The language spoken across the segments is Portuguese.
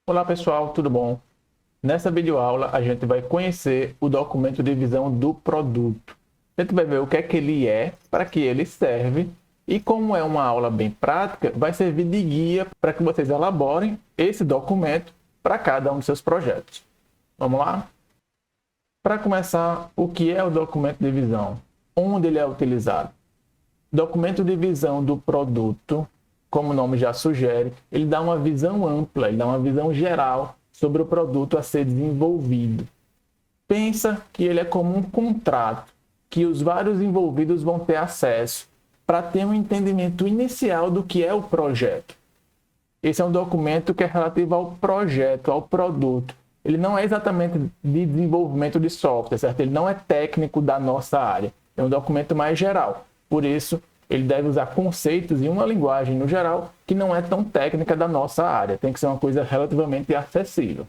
Olá pessoal, tudo bom? Nessa videoaula a gente vai conhecer o documento de visão do produto. A gente vai ver o que é que ele é, para que ele serve e como é uma aula bem prática, vai servir de guia para que vocês elaborem esse documento para cada um dos seus projetos. Vamos lá? Para começar, o que é o documento de visão? Onde ele é utilizado? Documento de visão do produto, como o nome já sugere, ele dá uma visão ampla, ele dá uma visão geral sobre o produto a ser desenvolvido. Pensa que ele é como um contrato, que os vários envolvidos vão ter acesso para ter um entendimento inicial do que é o projeto. Esse é um documento que é relativo ao projeto, ao produto. Ele não é exatamente de desenvolvimento de software, certo? Ele não é técnico da nossa área. É um documento mais geral. Por isso, ele deve usar conceitos e uma linguagem no geral que não é tão técnica da nossa área. Tem que ser uma coisa relativamente acessível.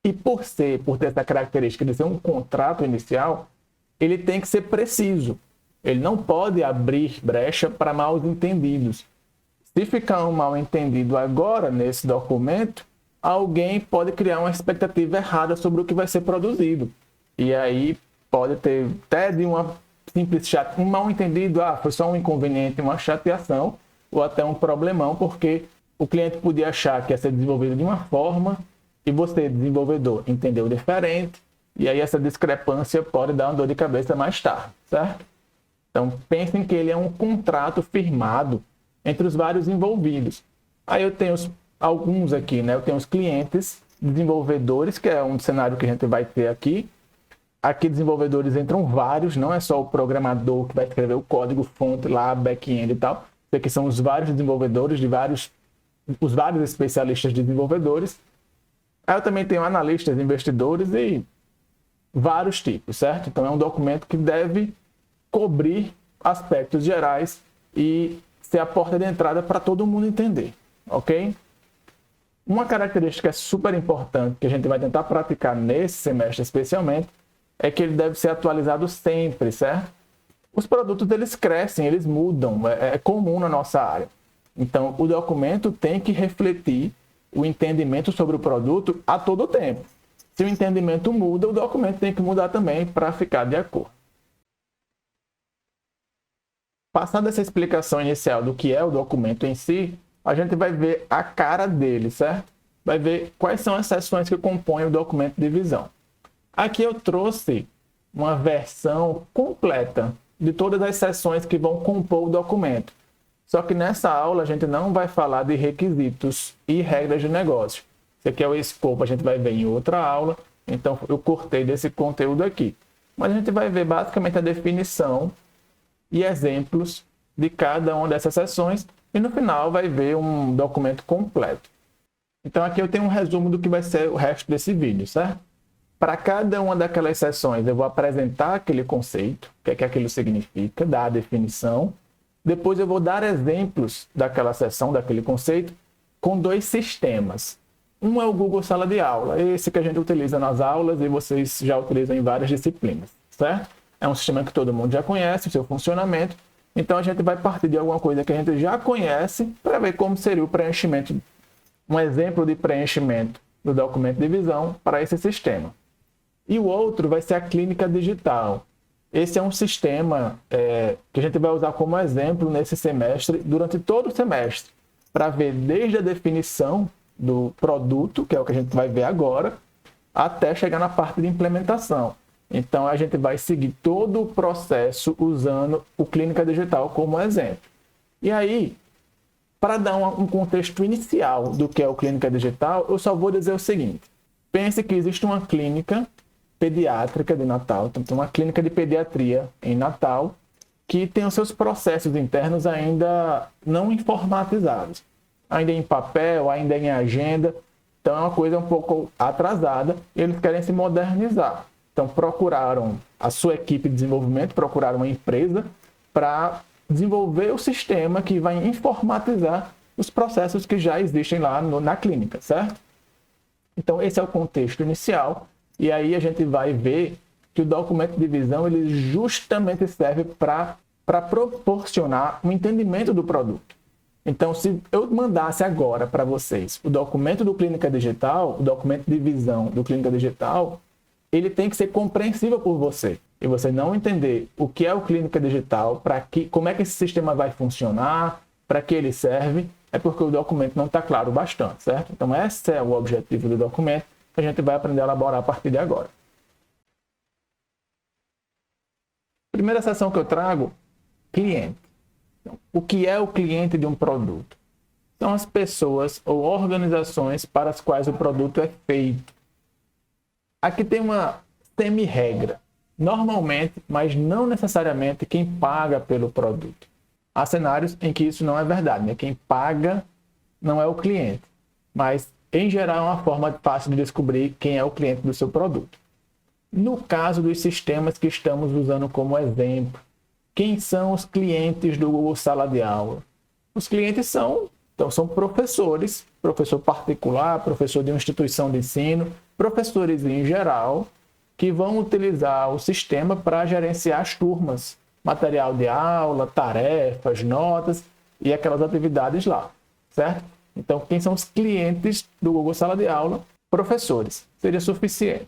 E por ter essa característica de ser um contrato inicial, ele tem que ser preciso. Ele não pode abrir brecha para mal entendidos. Se ficar um mal entendido agora nesse documento, alguém pode criar uma expectativa errada sobre o que vai ser produzido. E aí pode ter até de uma simples um mal entendido, foi só um inconveniente, uma chateação, ou até um problemão, porque o cliente podia achar que ia ser desenvolvido de uma forma e você, desenvolvedor, entendeu diferente, e aí essa discrepância pode dar uma dor de cabeça mais tarde, certo? Então, pensem que ele é um contrato firmado entre os vários envolvidos. Aí eu tenho alguns aqui, né? Eu tenho os clientes, desenvolvedores, que é um cenário que a gente vai ter aqui. Aqui desenvolvedores entram vários, não é só o programador que vai escrever o código fonte lá, back-end e tal. Isso aqui são os vários desenvolvedores, os vários especialistas de desenvolvedores. Aí eu também tenho analistas, investidores e vários tipos, certo? Então é um documento que deve cobrir aspectos gerais e ser a porta de entrada para todo mundo entender, ok? Uma característica super importante que a gente vai tentar praticar nesse semestre especialmente é que ele deve ser atualizado sempre, certo? Os produtos eles crescem, eles mudam, é comum na nossa área. Então, o documento tem que refletir o entendimento sobre o produto a todo tempo. Se o entendimento muda, o documento tem que mudar também para ficar de acordo. Passada essa explicação inicial do que é o documento em si, a gente vai ver a cara dele, certo? Vai ver quais são as seções que compõem o documento de visão. Aqui eu trouxe uma versão completa de todas as seções que vão compor o documento. Só que nessa aula a gente não vai falar de requisitos e regras de negócio. Esse aqui é o escopo, a gente vai ver em outra aula, então eu cortei desse conteúdo aqui. Mas a gente vai ver basicamente a definição e exemplos de cada uma dessas seções e no final vai ver um documento completo. Então aqui eu tenho um resumo do que vai ser o resto desse vídeo, certo? Para cada uma daquelas seções eu vou apresentar aquele conceito, o que é que aquilo significa, dar a definição. Depois eu vou dar exemplos daquela seção, daquele conceito, com dois sistemas. Um é o Google Sala de Aula, esse que a gente utiliza nas aulas e vocês já utilizam em várias disciplinas, certo? É um sistema que todo mundo já conhece, o seu funcionamento. Então, a gente vai partir de alguma coisa que a gente já conhece para ver como seria o preenchimento, um exemplo de preenchimento do documento de visão para esse sistema. E o outro vai ser a clínica digital. Esse é um sistema que a gente vai usar como exemplo nesse semestre, durante todo o semestre, para ver desde a definição do produto, que é o que a gente vai ver agora, até chegar na parte de implementação. Então, a gente vai seguir todo o processo usando o Clínica Digital como exemplo. E aí, para dar um contexto inicial do que é o Clínica Digital, eu só vou dizer o seguinte. Pense que existe uma clínica pediátrica de Natal, então tem uma clínica de pediatria em Natal, que tem os seus processos internos ainda não informatizados. Ainda em papel, ainda em agenda. Então, é uma coisa um pouco atrasada e eles querem se modernizar. Então, procuraram a sua equipe de desenvolvimento, procuraram uma empresa para desenvolver o sistema que vai informatizar os processos que já existem lá na clínica, certo? Então, esse é o contexto inicial. E aí a gente vai ver que o documento de visão ele justamente serve para proporcionar um entendimento do produto. Então, se eu mandasse agora para vocês o documento do Clínica Digital, o documento de visão do Clínica Digital, ele tem que ser compreensível por você. E você não entender o que é o Clínica Digital, como é que esse sistema vai funcionar, para que ele serve, é porque o documento não está claro bastante, certo? Então, esse é o objetivo do documento que a gente vai aprender a elaborar a partir de agora. Primeira seção que eu trago, cliente. Então, o que é o cliente de um produto? São as pessoas ou organizações para as quais o produto é feito. Aqui tem uma semi-regra. Normalmente, mas não necessariamente quem paga pelo produto. Há cenários em que isso não é verdade, né? Quem paga não é o cliente, mas em geral é uma forma fácil de descobrir quem é o cliente do seu produto. No caso dos sistemas que estamos usando como exemplo, quem são os clientes do Google Sala de Aula? Os clientes são professores, professor particular, professor de uma instituição de ensino, professores em geral, que vão utilizar o sistema para gerenciar as turmas, material de aula, tarefas, notas e aquelas atividades lá, certo? Então, quem são os clientes do Google Sala de Aula? Professores, seria suficiente.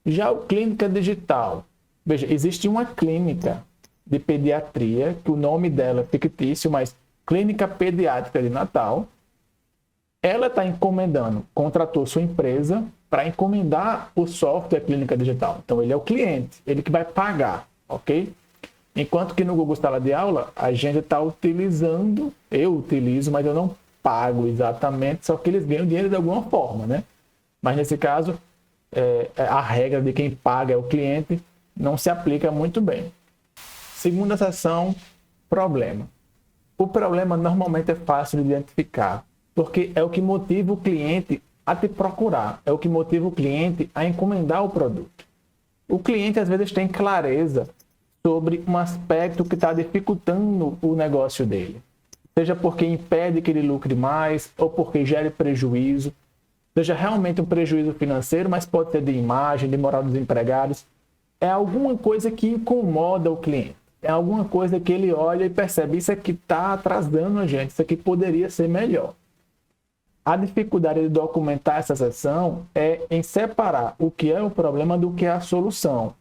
Já o Clínica Digital, veja, existe uma clínica de pediatria, que o nome dela é fictício, mas Clínica Pediátrica de Natal, ela está encomendando, contratou sua empresa para encomendar o software Clínica Digital. Então, ele é o cliente, ele que vai pagar, ok? Enquanto que no Google Sala de Aula, a gente está utilizando, eu utilizo, mas eu não pago exatamente, só que eles ganham dinheiro de alguma forma, né? Mas nesse caso, a regra de quem paga é o cliente não se aplica muito bem. Segunda seção, problema. O problema normalmente é fácil de identificar, porque é o que motiva o cliente a te procurar, é o que motiva o cliente a encomendar o produto. O cliente às vezes tem clareza sobre um aspecto que está dificultando o negócio dele, seja porque impede que ele lucre mais ou porque gere prejuízo, seja realmente um prejuízo financeiro, mas pode ser de imagem, de moral dos empregados. É alguma coisa que incomoda o cliente. É alguma coisa que ele olha e percebe, isso aqui está atrasando a gente, isso aqui poderia ser melhor. A dificuldade de documentar essa seção é em separar o que é o problema do que é a solução.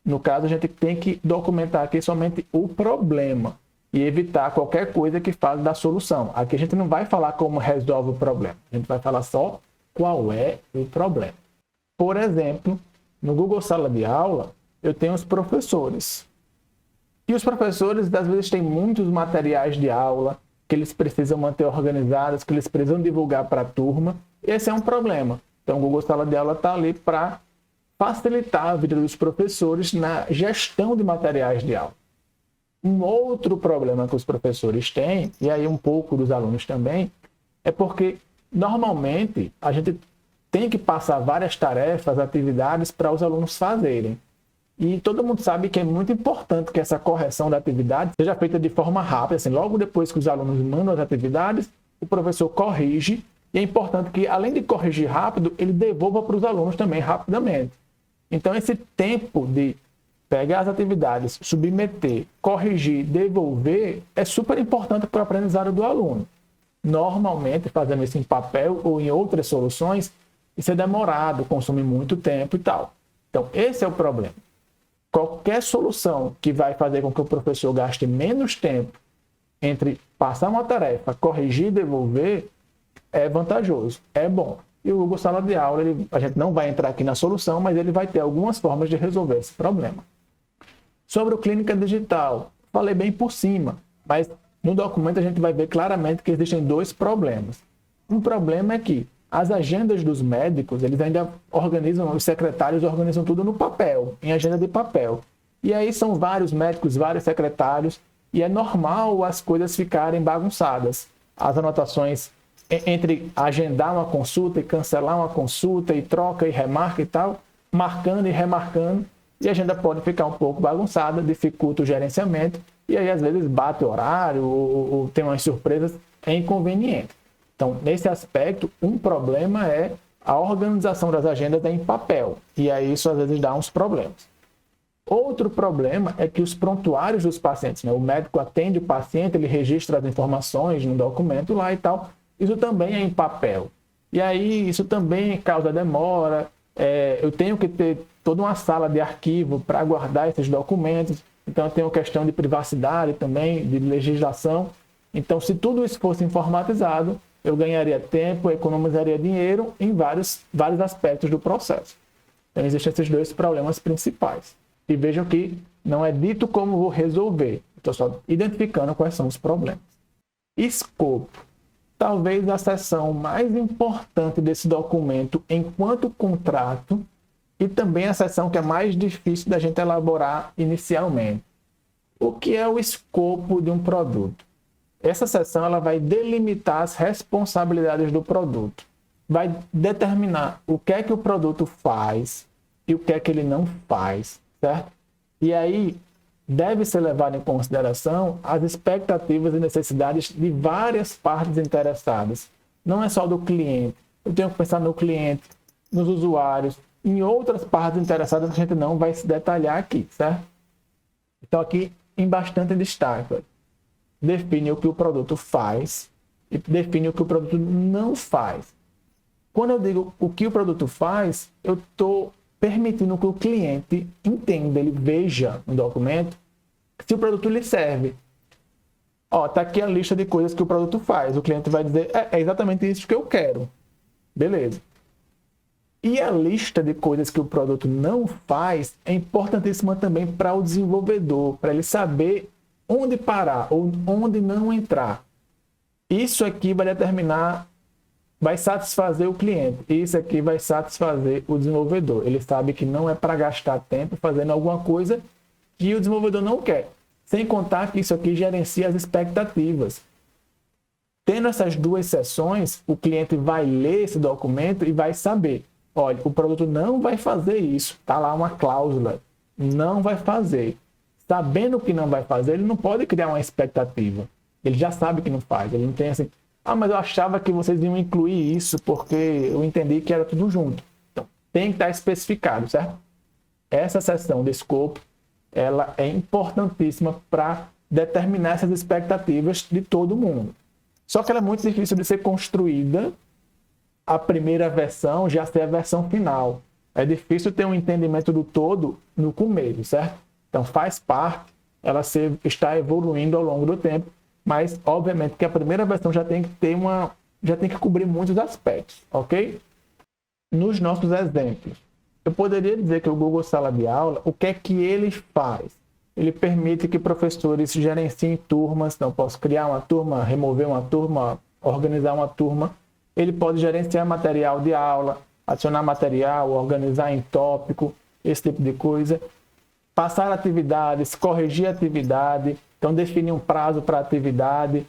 No caso, a gente tem que documentar aqui somente o problema e evitar qualquer coisa que fale da solução. Aqui a gente não vai falar como resolve o problema, a gente vai falar só qual é o problema. Por exemplo, no Google Sala de Aula, eu tenho os professores. E os professores, às vezes, têm muitos materiais de aula que eles precisam manter organizados, que eles precisam divulgar para a turma. Esse é um problema. Então, o Google Sala de Aula está ali para facilitar a vida dos professores na gestão de materiais de aula. Um outro problema que os professores têm, e aí um pouco dos alunos também, é porque, normalmente, a gente tem que passar várias tarefas, atividades para os alunos fazerem. E todo mundo sabe que é muito importante que essa correção da atividade seja feita de forma rápida. Assim, logo depois que os alunos mandam as atividades, o professor corrige. E é importante que, além de corrigir rápido, ele devolva para os alunos também rapidamente. Então, esse tempo de pegar as atividades, submeter, corrigir, devolver, é super importante para o aprendizado do aluno. Normalmente, fazendo isso em papel ou em outras soluções, isso é demorado, consome muito tempo e tal. Então, esse é o problema. Qualquer solução que vai fazer com que o professor gaste menos tempo entre passar uma tarefa, corrigir e devolver, é vantajoso, é bom. E o Google Sala de Aula, a gente não vai entrar aqui na solução, mas ele vai ter algumas formas de resolver esse problema. Sobre o Clínica Digital, falei bem por cima, mas no documento a gente vai ver claramente que existem dois problemas. Um problema é que as agendas dos médicos, eles ainda organizam, os secretários organizam tudo no papel, em agenda de papel. E aí são vários médicos, vários secretários, e é normal as coisas ficarem bagunçadas. As anotações entre agendar uma consulta e cancelar uma consulta, e troca e remarca e tal, marcando e remarcando, e a agenda pode ficar um pouco bagunçada, dificulta o gerenciamento, e aí às vezes bate o horário, ou tem umas surpresas, é inconveniente. Então, nesse aspecto, um problema é a organização das agendas em papel. E aí isso às vezes dá uns problemas. Outro problema é que os prontuários dos pacientes, né? O médico atende o paciente, ele registra as informações no documento lá e tal. Isso também é em papel. E aí isso também causa demora. Eu tenho que ter toda uma sala de arquivo para guardar esses documentos. Então eu tenho questão de privacidade também, de legislação. Então, se tudo isso fosse informatizado, eu ganharia tempo, economizaria dinheiro em vários aspectos do processo. Então, existem esses dois problemas principais. E vejam que não é dito como vou resolver. Estou só identificando quais são os problemas. Escopo. Talvez a seção mais importante desse documento enquanto contrato e também a seção que é mais difícil da gente elaborar inicialmente. O que é o escopo de um produto? Essa seção ela vai delimitar as responsabilidades do produto. Vai determinar o que é que o produto faz e o que é que ele não faz, certo? E aí deve ser levado em consideração as expectativas e necessidades de várias partes interessadas. Não é só do cliente. Eu tenho que pensar no cliente, nos usuários, em outras partes interessadas que a gente não vai se detalhar aqui, certo? Então aqui em bastante destaque, define o que o produto faz e define o que o produto não faz. Quando eu digo o que o produto faz, eu estou permitindo que o cliente entenda, ele veja no documento se o produto lhe serve. Tá aqui a lista de coisas que o produto faz. O cliente vai dizer, é exatamente isso que eu quero. Beleza. E a lista de coisas que o produto não faz é importantíssima também para o desenvolvedor, para ele saber onde parar ou onde não entrar. Isso aqui vai determinar, vai satisfazer o cliente. Isso aqui vai satisfazer o desenvolvedor. Ele sabe que não é para gastar tempo fazendo alguma coisa que o desenvolvedor não quer. Sem contar que isso aqui gerencia as expectativas. Tendo essas duas seções, o cliente vai ler esse documento e vai saber, olha, o produto não vai fazer isso. Está lá uma cláusula. Não vai fazer. Sabendo que não vai fazer, ele não pode criar uma expectativa. Ele já sabe que não faz. Ele não tem assim, mas eu achava que vocês iam incluir isso porque eu entendi que era tudo junto. Então, tem que estar especificado, certo? Essa seção de escopo, ela é importantíssima para determinar essas expectativas de todo mundo. Só que ela é muito difícil de ser construída. A primeira versão já ser a versão final. É difícil ter um entendimento do todo no começo, certo? Então, faz parte, ela está evoluindo ao longo do tempo, mas, obviamente, que a primeira versão já tem que cobrir muitos aspectos, ok? Nos nossos exemplos, eu poderia dizer que o Google Sala de Aula, o que é que ele faz? Ele permite que professores gerenciem turmas, então, posso criar uma turma, remover uma turma, organizar uma turma. Ele pode gerenciar material de aula, adicionar material, organizar em tópico, esse tipo de coisa. Passar atividades, corrigir atividade, então definir um prazo para a atividade.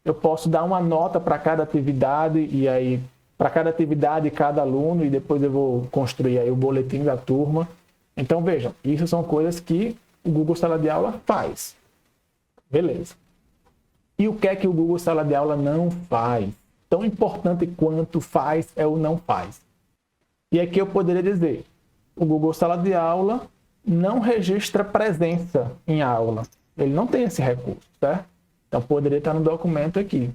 Eu posso dar uma nota para cada atividade, e aí, para cada atividade, cada aluno, e depois eu vou construir aí o boletim da turma. Então, vejam, isso são coisas que o Google Sala de Aula faz. Beleza. E o que é que o Google Sala de Aula não faz? Tão importante quanto faz é o não faz. E aqui eu poderia dizer, o Google Sala de Aula não registra presença em aula. Ele não tem esse recurso, certo? Então, poderia estar no documento aqui.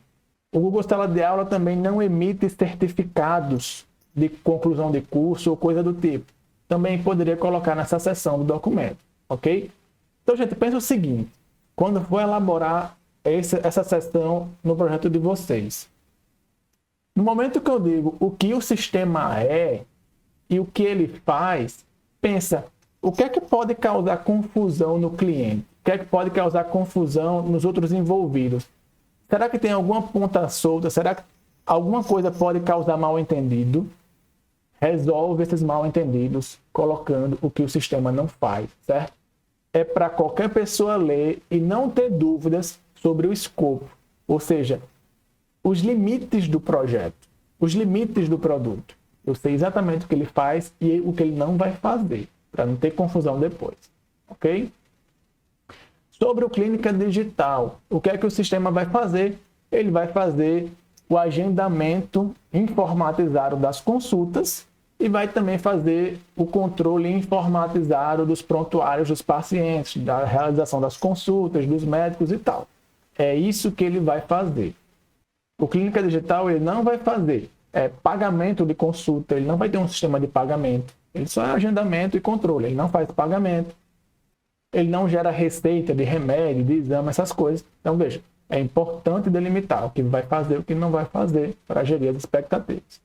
O Google Sala de Aula também não emite certificados de conclusão de curso ou coisa do tipo. Também poderia colocar nessa seção do documento, ok? Então, gente, pensa o seguinte. Quando for elaborar essa seção no projeto de vocês, no momento que eu digo o que o sistema é e o que ele faz, pensa, o que é que pode causar confusão no cliente? O que é que pode causar confusão nos outros envolvidos? Será que tem alguma ponta solta? Será que alguma coisa pode causar mal-entendido? Resolve esses mal-entendidos colocando o que o sistema não faz, certo? É para qualquer pessoa ler e não ter dúvidas sobre o escopo, ou seja, os limites do projeto, os limites do produto. Eu sei exatamente o que ele faz e o que ele não vai fazer, para não ter confusão depois, ok? Sobre o Clínica Digital, o que é que o sistema vai fazer? Ele vai fazer o agendamento informatizado das consultas e vai também fazer o controle informatizado dos prontuários dos pacientes, da realização das consultas, dos médicos e tal. É isso que ele vai fazer. O Clínica Digital ele não vai fazer pagamento de consulta, ele não vai ter um sistema de pagamento. Ele só é agendamento e controle, ele não faz pagamento. Ele não gera receita de remédio, de exame, essas coisas. Então, veja, é importante delimitar o que vai fazer e o que não vai fazer para gerir as expectativas.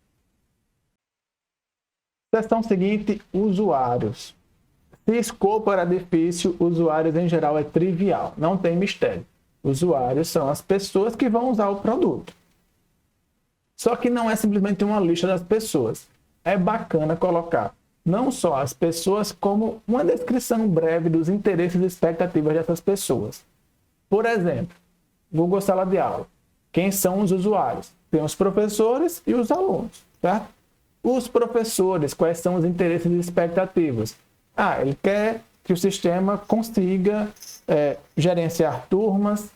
Seção seguinte, usuários. Se escopo era difícil, usuários em geral é trivial, não tem mistério. Usuários são as pessoas que vão usar o produto. Só que não é simplesmente uma lista das pessoas. É bacana colocar não só as pessoas, como uma descrição breve dos interesses e expectativas dessas pessoas. Por exemplo, Google Sala de Aula. Quem são os usuários? Tem os professores e os alunos, certo? Os professores, quais são os interesses e expectativas? Ele quer que o sistema consiga gerenciar turmas,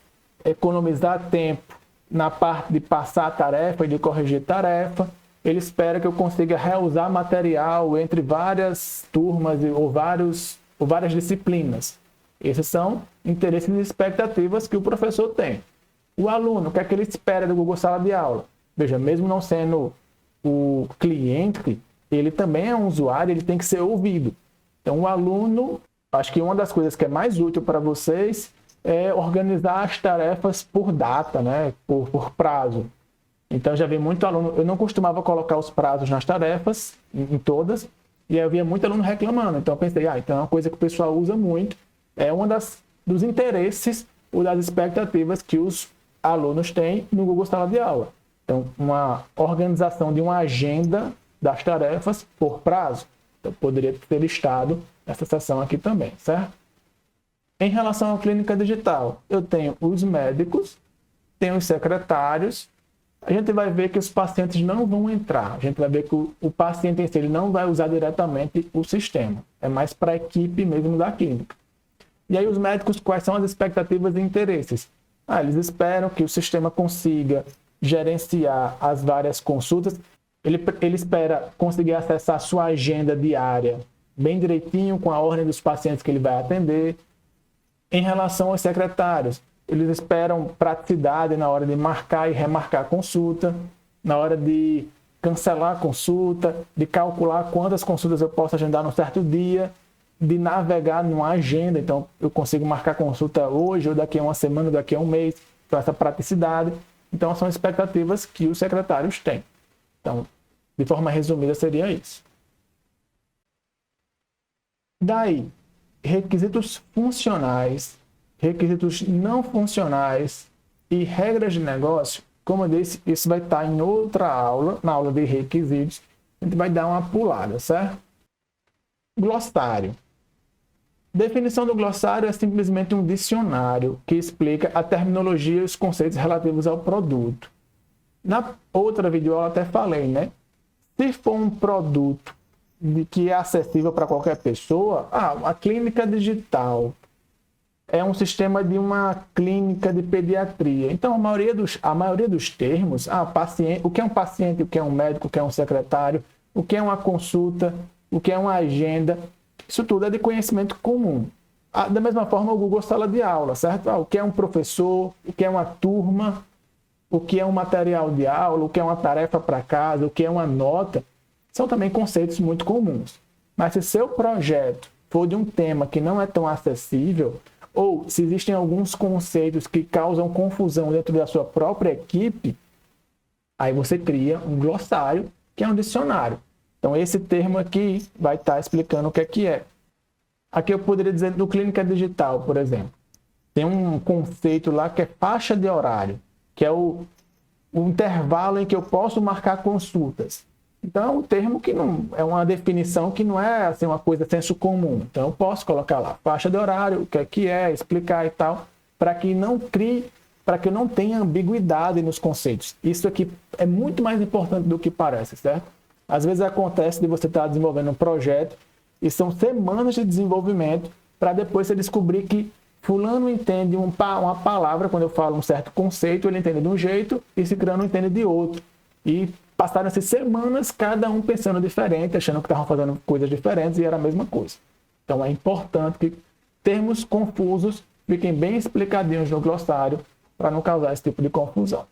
economizar tempo na parte de passar a tarefa e de corrigir tarefa. Ele espera que eu consiga reusar material entre várias turmas ou várias disciplinas. Esses são interesses e expectativas que o professor tem. O aluno, o que é que ele espera do Google Sala de Aula? Veja, mesmo não sendo o cliente, ele também é um usuário, ele tem que ser ouvido. Então, o aluno, acho que uma das coisas que é mais útil para vocês é organizar as tarefas por data, né? por prazo. Então, já vi muito aluno, eu não costumava colocar os prazos nas tarefas, em todas, e eu via muito aluno reclamando. Então, eu pensei, então é uma coisa que o pessoal usa muito, é uma dos interesses ou das expectativas que os alunos têm no Google Sala de Aula. Então, uma organização de uma agenda das tarefas por prazo. Então, poderia ter listado essa seção aqui também, certo? Em relação à clínica digital, eu tenho os médicos, tenho os secretários. A gente vai ver que os pacientes não vão entrar. A gente vai ver que o paciente em si ele não vai usar diretamente o sistema. É mais para a equipe mesmo da clínica. E aí os médicos, quais são as expectativas e interesses? Eles esperam que o sistema consiga gerenciar as várias consultas. Ele espera conseguir acessar a sua agenda diária bem direitinho, com a ordem dos pacientes que ele vai atender. Em relação aos secretários, eles esperam praticidade na hora de marcar e remarcar a consulta, na hora de cancelar a consulta, de calcular quantas consultas eu posso agendar num certo dia, de navegar numa agenda. Então, eu consigo marcar consulta hoje, ou daqui a uma semana, ou daqui a um mês, com essa praticidade. Então, são expectativas que os secretários têm. Então, de forma resumida, seria isso. Daí, requisitos funcionais, requisitos não funcionais e regras de negócio. Como eu disse, isso vai estar em outra aula, na aula de requisitos. A gente vai dar uma pulada, certo? Glossário. Definição do glossário é simplesmente um dicionário que explica a terminologia e os conceitos relativos ao produto. Na outra videoaula até falei, né? Se for um produto que é acessível para qualquer pessoa, a clínica digital é um sistema de uma clínica de pediatria. Então, a maioria dos termos, paciente, o que é um paciente, o que é um médico, o que é um secretário, o que é uma consulta, o que é uma agenda, isso tudo é de conhecimento comum. Da mesma forma, o Google Sala de Aula, certo? O que é um professor, o que é uma turma, o que é um material de aula, o que é uma tarefa para casa, o que é uma nota, são também conceitos muito comuns. Mas se seu projeto for de um tema que não é tão acessível, ou se existem alguns conceitos que causam confusão dentro da sua própria equipe, aí você cria um glossário, que é um dicionário. Então, esse termo aqui vai estar explicando o que é que é. Aqui eu poderia dizer do clínica digital, por exemplo. Tem um conceito lá que é faixa de horário, que é o intervalo em que eu posso marcar consultas. Então, é um termo que não é uma definição que não é assim, uma coisa senso comum. Então, eu posso colocar lá faixa de horário, o que é, explicar e tal, para que não crie, para que eu não tenha ambiguidade nos conceitos. Isso aqui é muito mais importante do que parece, certo? Às vezes acontece de você estar desenvolvendo um projeto e são semanas de desenvolvimento para depois você descobrir que fulano entende uma palavra, quando eu falo um certo conceito, ele entende de um jeito e ciclano entende de outro. E passaram-se semanas, cada um pensando diferente, achando que estavam fazendo coisas diferentes e era a mesma coisa. Então é importante que termos confusos fiquem bem explicadinhos no glossário para não causar esse tipo de confusão.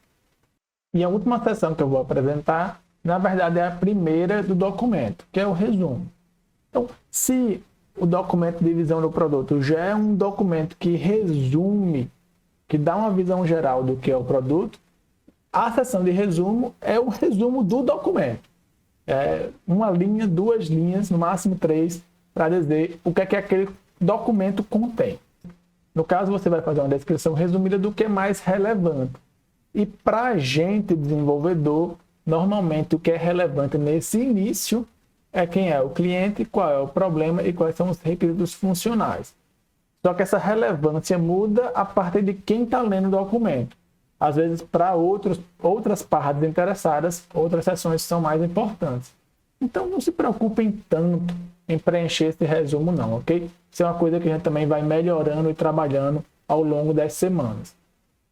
E a última seção que eu vou apresentar, na verdade, é a primeira do documento, que é o resumo. Então, se o documento de visão do produto já é um documento que resume, que dá uma visão geral do que é o produto, a seção de resumo é o resumo do documento. É uma linha, 2 linhas, no máximo 3, para dizer o que é que aquele documento contém. No caso, você vai fazer uma descrição resumida do que é mais relevante. E para a gente, desenvolvedor, normalmente o que é relevante nesse início é quem é o cliente, qual é o problema e quais são os requisitos funcionais. Só que essa relevância muda a partir de quem está lendo o documento. Às vezes, para outras partes interessadas, outras seções são mais importantes. Então, não se preocupem tanto em preencher esse resumo não, ok? Isso é uma coisa que a gente também vai melhorando e trabalhando ao longo das semanas.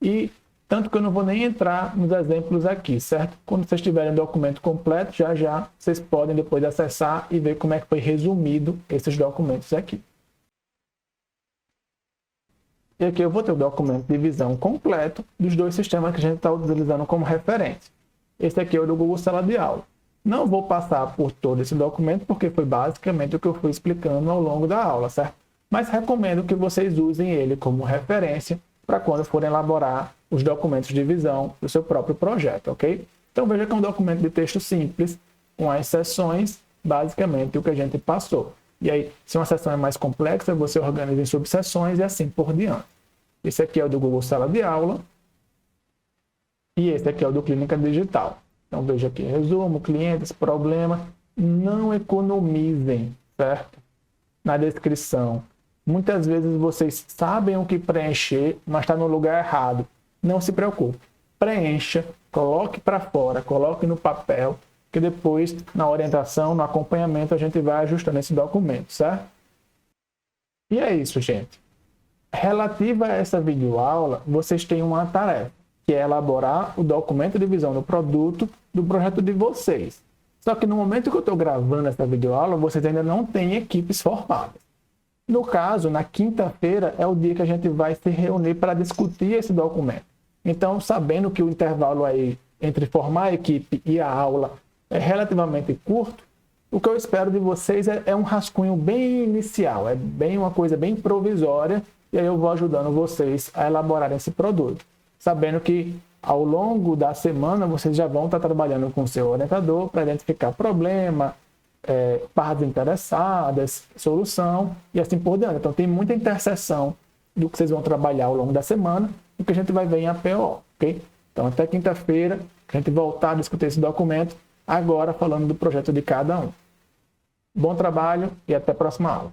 E tanto que eu não vou nem entrar nos exemplos aqui, certo? Quando vocês tiverem o documento completo, já vocês podem depois acessar e ver como é que foi resumido esses documentos aqui. E aqui eu vou ter o documento de visão completo dos 2 sistemas que a gente está utilizando como referência. Esse aqui é o do Google Sala de Aula. Não vou passar por todo esse documento, porque foi basicamente o que eu fui explicando ao longo da aula, certo? Mas recomendo que vocês usem ele como referência para quando forem elaborar os documentos de visão do seu próprio projeto, ok? Então veja que é um documento de texto simples, com as seções, basicamente o que a gente passou. E aí, se uma seção é mais complexa, você organiza em subseções e assim por diante. Esse aqui é o do Google Sala de Aula e esse aqui é o do Clínica Digital. Então veja aqui, resumo, clientes, problema. Não economizem, certo? Na descrição. Muitas vezes vocês sabem o que preencher, mas está no lugar errado. Não se preocupe. Preencha, coloque para fora, coloque no papel, que depois, na orientação, no acompanhamento, a gente vai ajustando esse documento, certo? E é isso, gente. Relativa a essa videoaula, vocês têm uma tarefa, que é elaborar o documento de visão do produto do projeto de vocês. Só que no momento que eu estou gravando essa videoaula, vocês ainda não têm equipes formadas. No caso, na quinta-feira é o dia que a gente vai se reunir para discutir esse documento. Então, sabendo que o intervalo aí entre formar a equipe e a aula é relativamente curto, o que eu espero de vocês é um rascunho bem inicial, é bem uma coisa bem provisória, e aí eu vou ajudando vocês a elaborar esse produto. Sabendo que ao longo da semana vocês já vão estar trabalhando com o seu orientador para identificar problema, partes interessadas, solução e assim por diante. Então tem muita interseção do que vocês vão trabalhar ao longo da semana e que a gente vai ver em APO, ok? Então até quinta-feira a gente voltar a discutir esse documento, agora falando do projeto de cada um. Bom trabalho e até a próxima aula.